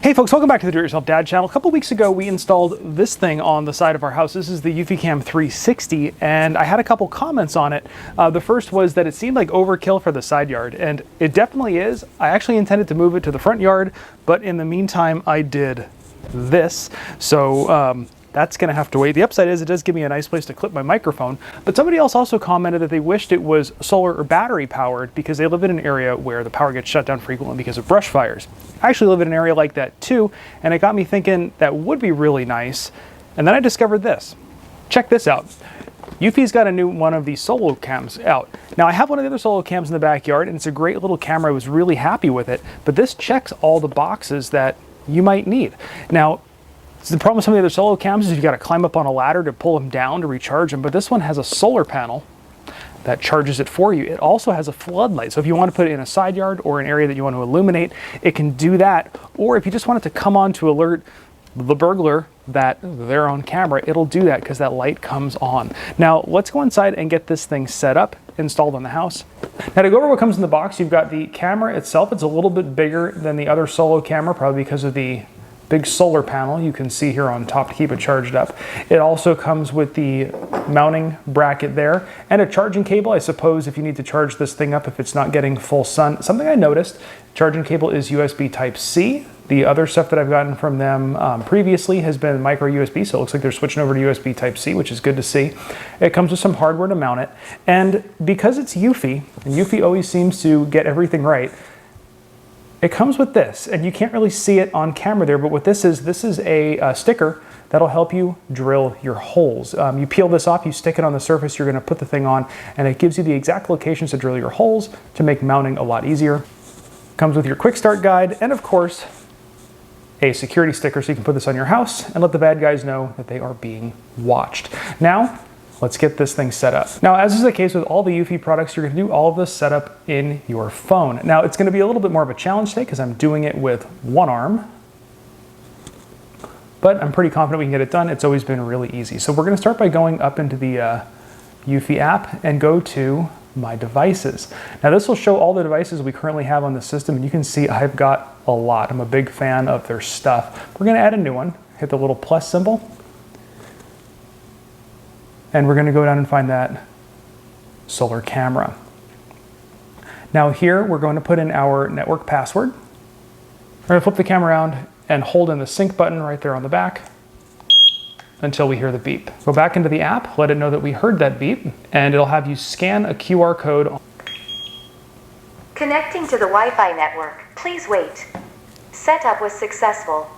Hey folks, welcome back to the Do It Yourself Dad channel. A couple weeks ago we installed this thing on the side of our house. This is the Eufy 360 and I had a couple comments on it. The first was that it seemed like overkill for the side yard, and it definitely is. I actually intended to move it to the front yard, but in the meantime I did this. So that's gonna have to wait. The upside is it does give me a nice place to clip my microphone, but somebody else also commented that they wished it was solar or battery powered because they live in an area where the power gets shut down frequently because of brush fires. I actually live in an area like that too, and it got me thinking that would be really nice. And then I discovered this. Check this out. Eufy's got a new one of these Solocams out. Now I have one of the other Solocams in the backyard and it's a great little camera. I was really happy with it, but this checks all the boxes that you might need. Now, the problem with some of the other Solocams is you've got to climb up on a ladder to pull them down to recharge them, but this one has a solar panel that charges it for you. It also has a floodlight, so if you want to put it in a side yard or an area that you want to illuminate, it can do that. Or if you just want it to come on to alert the burglar that they're on camera, it'll do that because that light comes on. Now let's go inside and get this thing set up, installed on the house. Now to go over what comes in the box, you've got the camera itself. It's a little bit bigger than the other Solo camera, probably because of the big solar panel you can see here on top to keep it charged up. It also comes with the mounting bracket there and a charging cable, I suppose, if you need to charge this thing up if it's not getting full sun. Something I noticed, charging cable is USB Type-C. The other stuff that I've gotten from them previously has been micro USB, so it looks like they're switching over to USB Type-C, which is good to see. It comes with some hardware to mount it, and because it's Eufy, and Eufy always seems to get everything right, it comes with this, and you can't really see it on camera there, but what this is a sticker that'll help you drill your holes. You peel this off, you stick it on the surface you're gonna put the thing on, and it gives you the exact locations to drill your holes to make mounting a lot easier. Comes with your quick start guide, and of course, a security sticker so you can put this on your house and let the bad guys know that they are being watched. Now, let's get this thing set up. Now, as is the case with all the Eufy products, you're gonna do all of this setup in your phone. Now, it's gonna be a little bit more of a challenge today because I'm doing it with one arm, but I'm pretty confident we can get it done. It's always been really easy. So we're gonna start by going up into the Eufy app and go to My Devices. Now, this will show all the devices we currently have on the system, and you can see I've got a lot. I'm a big fan of their stuff. We're gonna add a new one, hit the little plus symbol, and we're going to go down and find that solar camera. Now here, we're going to put in our network password. We're going to flip the camera around and hold in the sync button right there on the back until we hear the beep. Go back into the app, let it know that we heard that beep, and it'll have you scan a QR code. Connecting to the Wi-Fi network. Please wait. Setup was successful.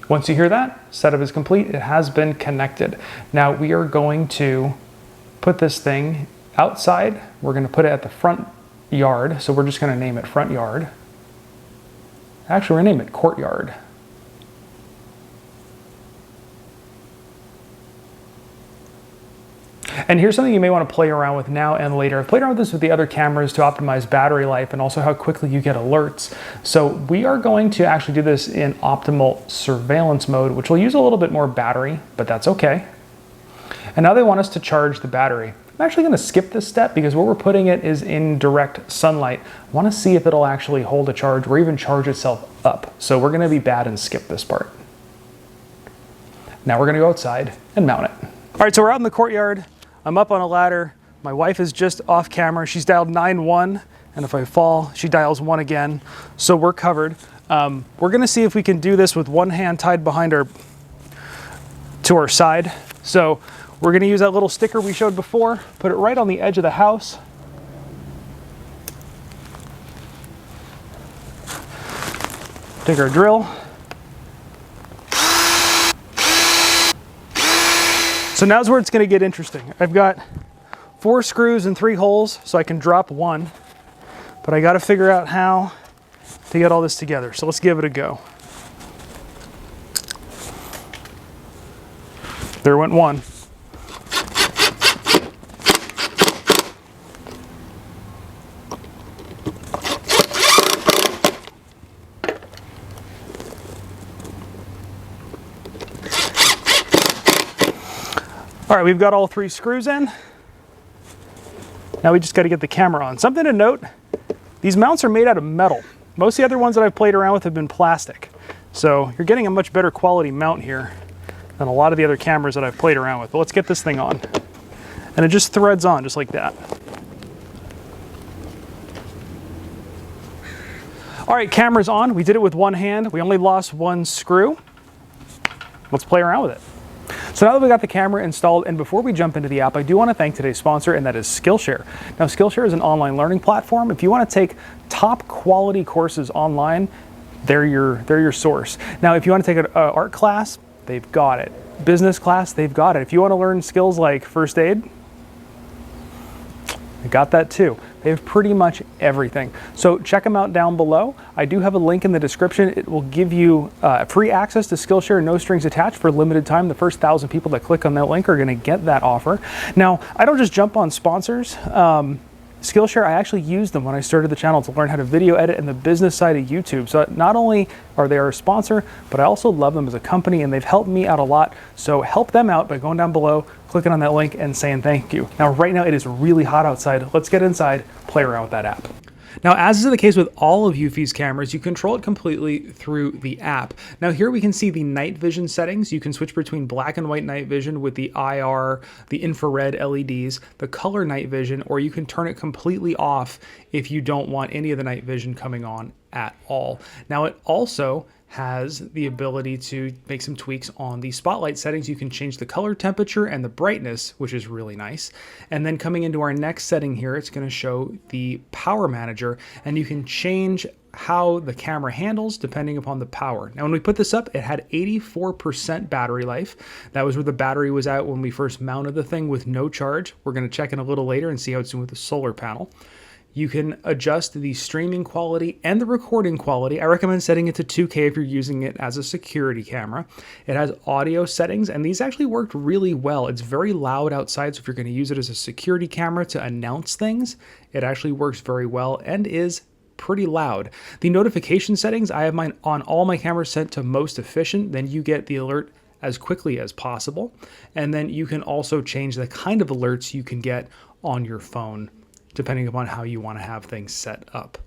Once you hear that, setup is complete. It has been connected. Now we are going to put this thing outside. We're going to put it at the front yard. So we're just going to name it front yard. Actually, we're going to name it courtyard. And here's something you may want to play around with now and later. I've played around with this with the other cameras to optimize battery life and also how quickly you get alerts. So we are going to actually do this in optimal surveillance mode, which will use a little bit more battery, but that's okay. And now they want us to charge the battery. I'm actually going to skip this step because where we're putting it is in direct sunlight. I want to see if it'll actually hold a charge or even charge itself up. So we're going to be bad and skip this part. Now we're going to go outside and mount it. All right, so we're out in the courtyard. I'm up on a ladder. My wife is just off camera. She's dialed 9-1, and if I fall, she dials 1 again. So we're covered. We're gonna see if we can do this with one hand tied behind to our side. So we're gonna use that little sticker we showed before, put it right on the edge of the house. Take our drill. So now's where it's going to get interesting. I've got 4 screws and 3 holes, so I can drop one, but I got to figure out how to get all this together. So let's give it a go. There went one. All right, we've got all 3 screws in. Now we just got to get the camera on. Something to note, these mounts are made out of metal. Most of the other ones that I've played around with have been plastic. So you're getting a much better quality mount here than a lot of the other cameras that I've played around with. But let's get this thing on. And it just threads on just like that. All right, camera's on. We did it with one hand. We only lost one screw. Let's play around with it. So now that we got the camera installed, and before we jump into the app, I do want to thank today's sponsor, and that is Skillshare. Now, Skillshare is an online learning platform. If you want to take top quality courses online, they're your source. Now, if you want to take an art class, they've got it. Business class, they've got it. If you want to learn skills like first aid, they got that too. They have pretty much everything. So check them out down below. I do have a link in the description. It will give you free access to Skillshare, no strings attached for a limited time. The first 1,000 people that click on that link are gonna get that offer. Now, I don't just jump on sponsors. Skillshare, I actually used them when I started the channel to learn how to video edit and the business side of YouTube. So not only are they our sponsor, but I also love them as a company, and they've helped me out a lot. So help them out by going down below, clicking on that link, and saying thank you. Now, right now it is really hot outside. Let's get inside, play around with that app. Now, as is the case with all of Eufy's cameras, you control it completely through the app. Now here we can see the night vision settings. You can switch between black and white night vision with the IR, the infrared LEDs, the color night vision, or you can turn it completely off if you don't want any of the night vision coming on at all. Now it also has the ability to make some tweaks on the spotlight settings. You can change the color temperature and the brightness, which is really nice. And then coming into our next setting here, it's going to show the power manager, and you can change how the camera handles depending upon the power. Now, when we put this up, it had 84% battery life. That was where the battery was at when we first mounted the thing with no charge. We're going to check in a little later and see how it's doing with the solar panel. You can adjust the streaming quality and the recording quality. I recommend setting it to 2K if you're using it as a security camera. It has audio settings, and these actually worked really well. It's very loud outside, so if you're going to use it as a security camera to announce things, it actually works very well and is pretty loud. The notification settings, I have mine on all my cameras set to most efficient. Then you get the alert as quickly as possible. And then you can also change the kind of alerts you can get on your phone, depending upon how you want to have things set up.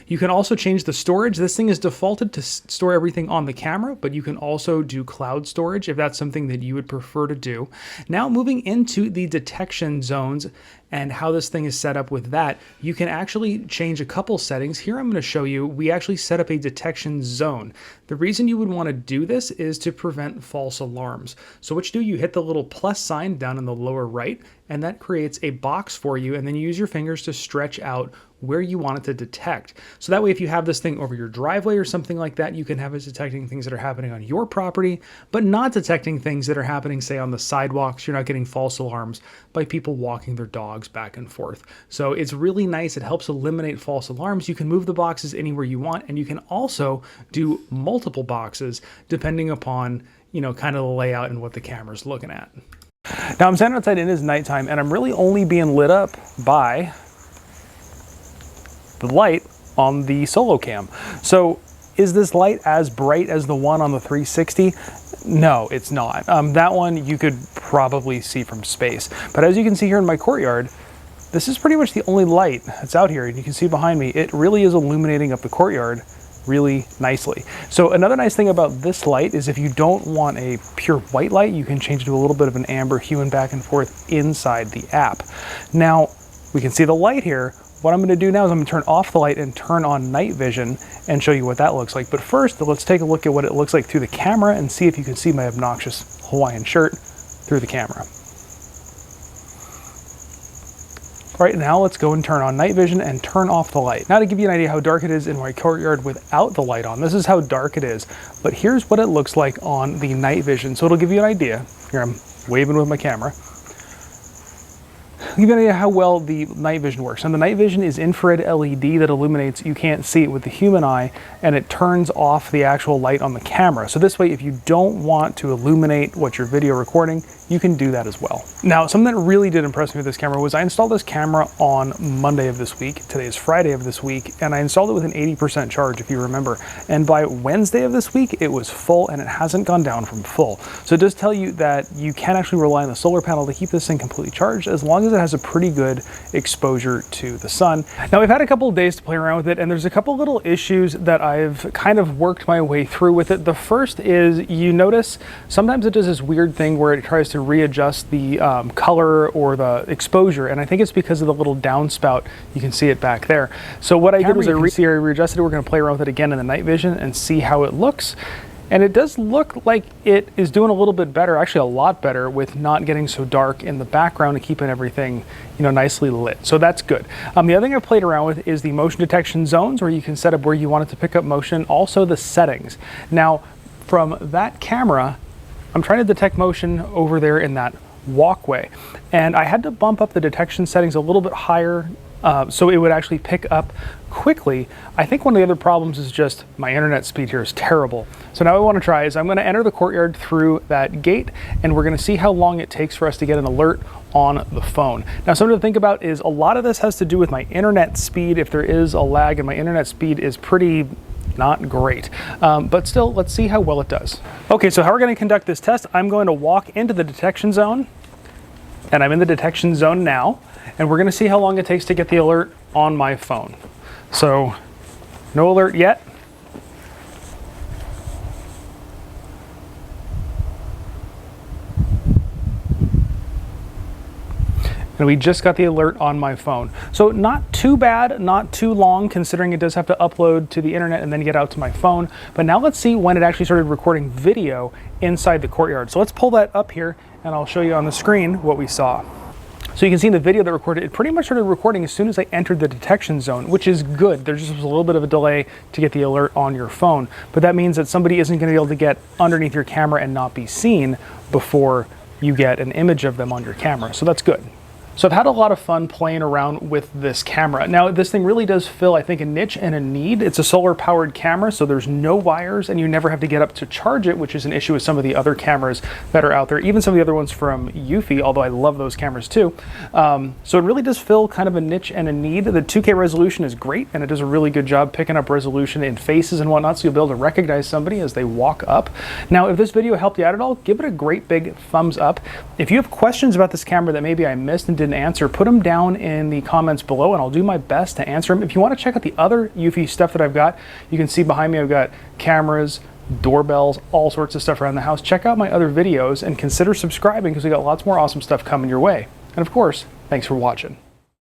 You can also change the storage. This thing is defaulted to store everything on the camera, but you can also do cloud storage if that's something that you would prefer to do. Now moving into the detection zones and how this thing is set up with that, you can actually change a couple settings. Here I'm going to show you, we actually set up a detection zone. The reason you would want to do this is to prevent false alarms. So what you do, you hit the little plus sign down in the lower right, and that creates a box for you, and then you use your fingers to stretch out where you want it to detect. So that way, if you have this thing over your driveway or something like that, you can have it detecting things that are happening on your property, but not detecting things that are happening, say, on the sidewalks. You're not getting false alarms by people walking their dogs back and forth. So it's really nice. It helps eliminate false alarms. You can move the boxes anywhere you want, and you can also do multiple boxes depending upon, kind of the layout and what the camera's looking at. Now I'm standing outside, it is nighttime, and I'm really only being lit up by the light on the Solocam. So is this light as bright as the one on the 360? No, it's not. That one you could probably see from space. But as you can see here in my courtyard, this is pretty much the only light that's out here. And you can see behind me, it really is illuminating up the courtyard really nicely. So another nice thing about this light is if you don't want a pure white light, you can change it to a little bit of an amber hue and back and forth inside the app. Now, we can see the light here. What I'm going to do now is I'm going to turn off the light and turn on night vision and show you what that looks like. But first, let's take a look at what it looks like through the camera and see if you can see my obnoxious Hawaiian shirt through the camera. All right, now let's go and turn on night vision and turn off the light. Now to give you an idea how dark it is in my courtyard without the light on, this is how dark it is. But here's what it looks like on the night vision. So it'll give you an idea. Here I'm waving with my camera. Give you an idea how well the night vision works. And the night vision is infrared LED that illuminates, you can't see it with the human eye, and it turns off the actual light on the camera. So this way, if you don't want to illuminate what you're video recording, you can do that as well. Now, something that really did impress me with this camera was I installed this camera on Monday of this week. Today is Friday of this week, and I installed it with an 80% charge, if you remember. And by Wednesday of this week, it was full, and it hasn't gone down from full. So it does tell you that you can actually rely on the solar panel to keep this thing completely charged, as long as it has a pretty good exposure to the sun. Now, we've had a couple of days to play around with it, and there's a couple little issues that I've kind of worked my way through with it. The first is, you notice sometimes it does this weird thing where it tries to readjust the color or the exposure, and I think it's because of the little downspout. You can see it back there. So what I did was I readjusted it. We're going to play around with it again in the night vision and see how it looks. And it does look like it is doing a little bit better, actually a lot better, with not getting so dark in the background and keeping everything, you know, nicely lit. So that's good. The other thing I've played around with is the motion detection zones, where you can set up where you want it to pick up motion, also the settings. Now, from that camera, I'm trying to detect motion over there in that walkway, and I had to bump up the detection settings a little bit higher so it would actually pick up quickly. I think one of the other problems is just my internet speed here is terrible. So now what I want to try is I'm going to enter the courtyard through that gate, and we're going to see how long it takes for us to get an alert on the phone. Now, something to think about is a lot of this has to do with my internet speed. If there is a lag, and my internet speed is pretty not great, but still, let's see how well it does. Okay, so how we're going to conduct this test, I'm going to walk into the detection zone, and I'm in the detection zone now, and we're going to see how long it takes to get the alert on my phone. So, no alert yet. And we just got the alert on my phone. So not too bad, not too long, considering it does have to upload to the internet and then get out to my phone. But now let's see when it actually started recording video inside the courtyard. So let's pull that up here, and I'll show you on the screen what we saw. So you can see in the video that recorded, it pretty much started recording as soon as I entered the detection zone, which is good. There just was a little bit of a delay to get the alert on your phone. But that means that somebody isn't going to be able to get underneath your camera and not be seen before you get an image of them on your camera. So that's good. So I've had a lot of fun playing around with this camera. Now, this thing really does fill, I think, a niche and a need. It's a solar powered camera, so there's no wires, and you never have to get up to charge it, which is an issue with some of the other cameras that are out there, even some of the other ones from Eufy, although I love those cameras too. So it really does fill kind of a niche and a need. The 2K resolution is great, and it does a really good job picking up resolution in faces and whatnot, so you'll be able to recognize somebody as they walk up. Now, if this video helped you out at all, give it a great big thumbs up. If you have questions about this camera that maybe I missed and didn't answer, put them down in the comments below, and I'll do my best to answer them. If you want to check out the other Eufy stuff that I've got, you can see behind me I've got cameras, doorbells, all sorts of stuff around the house. Check out my other videos and consider subscribing, because we got lots more awesome stuff coming your way. And of course, thanks for watching.